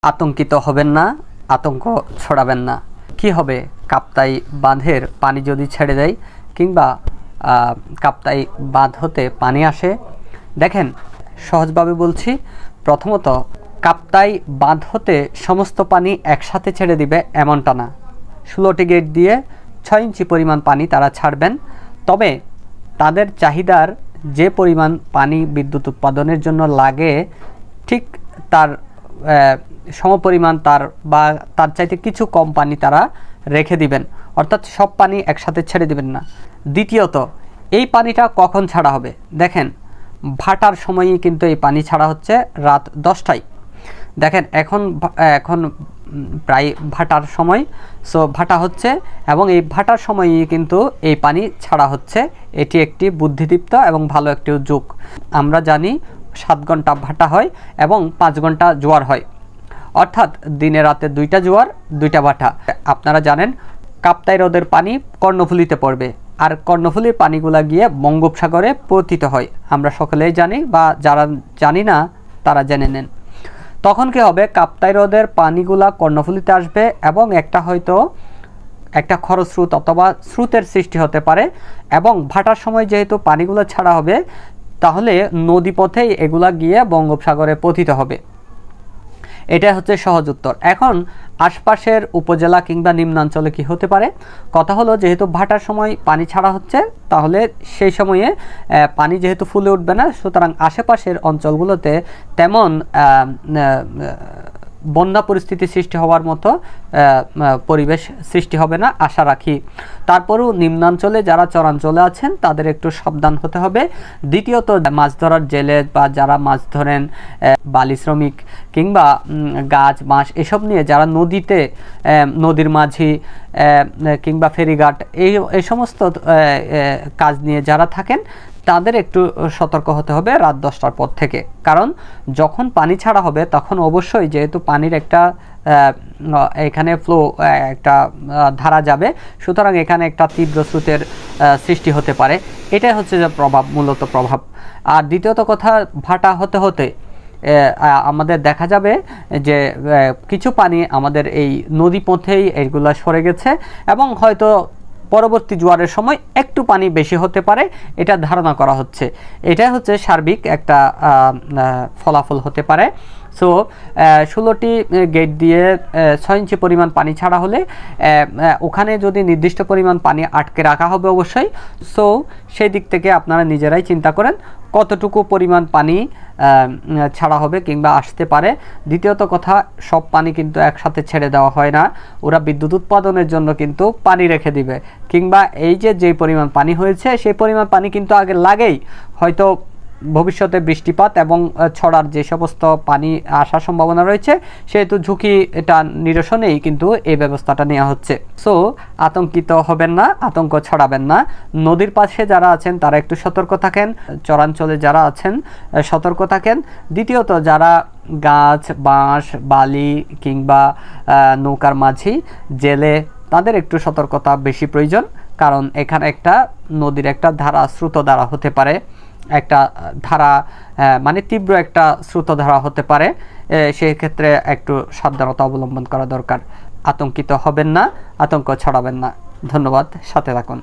আতঙ্কিত হবেন না, আতঙ্ক ছড়াবেন না। কি হবে কাপ্তাই বাঁধের পানি যদি ছেড়ে দেয় কিংবা কাপ্তাই বাঁধ হতে পানি আসে? দেখেন, সহজভাবে বলছি। প্রথমত, কাপ্তাই বাঁধ হতে সমস্ত পানি একসাথে ছেড়ে দিবে এমনটা না। 16টি গেট দিয়ে 6 ইঞ্চি পরিমাণ পানি তারা ছাড়বেন। তবে তাদের চাহিদার যে পরিমাণ পানি বিদ্যুৎ উৎপাদনের জন্য লাগে ঠিক তার সমপরিমাণ তার চাইতে কিছু কম পানি তারা রেখে দিবেন, অর্থাৎ সব পানি একসাথে ছেড়ে দিবেন না। দ্বিতীয়ত, এই পানিটা কখন ছাড়া হবে? দেখেন, ভাটার সময়ই কিন্তু এই পানি ছাড়া হচ্ছে রাত 10টায়। দেখেন, এখন প্রায় ভাটার সময়, সো ভাটা হচ্ছে এবং এই ভাটার সময়ই কিন্তু এই পানি ছাড়া হচ্ছে। এটি একটি বুদ্ধিদীপ্ত এবং ভালো একটি যুগ। আমরা জানি 7 ঘন্টা ভাটা হয় এবং 5 ঘন্টা জোয়ার হয়, অর্থাৎ দিনে রাতে 2টা জোয়ার 2টা ভাটা। আপনারা জানেন কাপ্তাই হ্রদের পানি কর্ণফুলীতে পড়বে, আর কর্ণফুলীর পানিগুলা গিয়ে বঙ্গোপসাগরে পতিত হয়। আমরা সকলেই জানি, বা যারা জানি না তারা জেনে নেন। তখন কি হবে, কাপ্তাই হ্রদের পানিগুলা কর্ণফুলীতে আসবে এবং হয়তো একটা খরস্রোত অথবা স্রোতের সৃষ্টি হতে পারে। এবং ভাটার সময় যেহেতু পানিগুলো ছাড়া হবে, তাহলে নদীপথেই এগুলা গিয়ে বঙ্গোপসাগরে পতিত হবে। এটা হচ্ছে সহজ উত্তর। এখন আশপাশের উপজেলা কিংবা নিম্নাঞ্চলে কি হতে পারে? কথা হলো, যেহেতু ভাটার সময় পানি ছাড়া হচ্ছে, তাহলে সেই সময়ে পানি যেহেতু ফুলে উঠবে না, সুতরাং আশেপাশের অঞ্চলগুলোতে তেমন বন্যা পরিস্থিতি সৃষ্টি হওয়ার মতো পরিবেশ সৃষ্টি হবে না আশা রাখি। তারপরও নিম্নাঞ্চলে যারা চরাঞ্চলে আছেন তাদের একটু সাবধান হতে হবে। দ্বিতীয়ত, মাছ ধরার জেলে বা যারা মাছ ধরেন, বালি শ্রমিক কিংবা গাছ মাছ এসব নিয়ে যারা নদীর মাঝি কিংবা ফেরিঘাট এই সমস্ত কাজ নিয়ে যারা থাকেন, তাদের একটু সতর্ক হতে হবে রাত 10টার পর থেকে। কারণ যখন পানি ছাড়া হবে তখন অবশ্যই, যেহেতু পানির একটা এখানে একটা ধারা যাবে, সুতরাং এখানে একটা তীব্র স্রোতের সৃষ্টি হতে পারে। এটাই হচ্ছে যে মূলত প্রভাব। আর দ্বিতীয়ত কথা, ভাটা হতে হতে আমাদের দেখা যাবে যে কিছু পানি আমাদের এই নদী পথেই এগুলা সরে গেছে এবং হয়তো পরবর্তী জোয়ারের সময় একটু পানি বেশি হতে পারে, এটা ধারণা করা হচ্ছে। এটাই হচ্ছে সার্বিক একটা ফলাফল হতে পারে। সো 16টি গেট দিয়ে 6 ইঞ্চি পরিমাণ পানি ছাড়া হলে ওখানে যদি নির্দিষ্ট পরিমাণ পানি আটকে রাখা হবে অবশ্যই। সো সেই দিক থেকে আপনারা নিজেরাই চিন্তা করেন কতটুকু পরিমাণ পানি ছাড়া হবে কিংবা আসতে পারে। দ্বিতীয়ত কথা, সব পানি কিন্তু একসাথে ছেড়ে দেওয়া হয় না। ওরা বিদ্যুৎ উৎপাদনের জন্য কিন্তু পানি রেখে দিবে, কিংবা এই যে পরিমাণ পানি হয়েছে সেই পরিমাণ পানি কিন্তু আগে লাগেই। হয়তো ভবিষ্যতে বৃষ্টিপাত এবং ছড়ার যে সমস্ত পানি আসার সম্ভাবনা রয়েছে, সেহেতু ঝুঁকি এটা নিরসনেই কিন্তু এই ব্যবস্থাটা নেওয়া হচ্ছে। সো আতঙ্কিত হবেন না, আতঙ্ক ছড়াবেন না। নদীর পাশে যারা আছেন তারা একটু সতর্ক থাকেন, চরাঞ্চলে যারা আছেন সতর্ক থাকেন। দ্বিতীয়ত, যারা গাছ বাঁশ বালি কিংবা নৌকার মাঝি জেলে, তাদের একটু সতর্কতা বেশি প্রয়োজন। কারণ এখানে একটা নদীর একটা স্রোত ধারা হতে পারে, একটা ধারা মানে তীব্র একটা স্রোতধারা হতে পারে। সেই ক্ষেত্রে একটু সাবধানতা অবলম্বন করা দরকার। আতঙ্কিত হবেন না, আতঙ্ক ছড়াবেন না। ধন্যবাদ, সাথে থাকুন।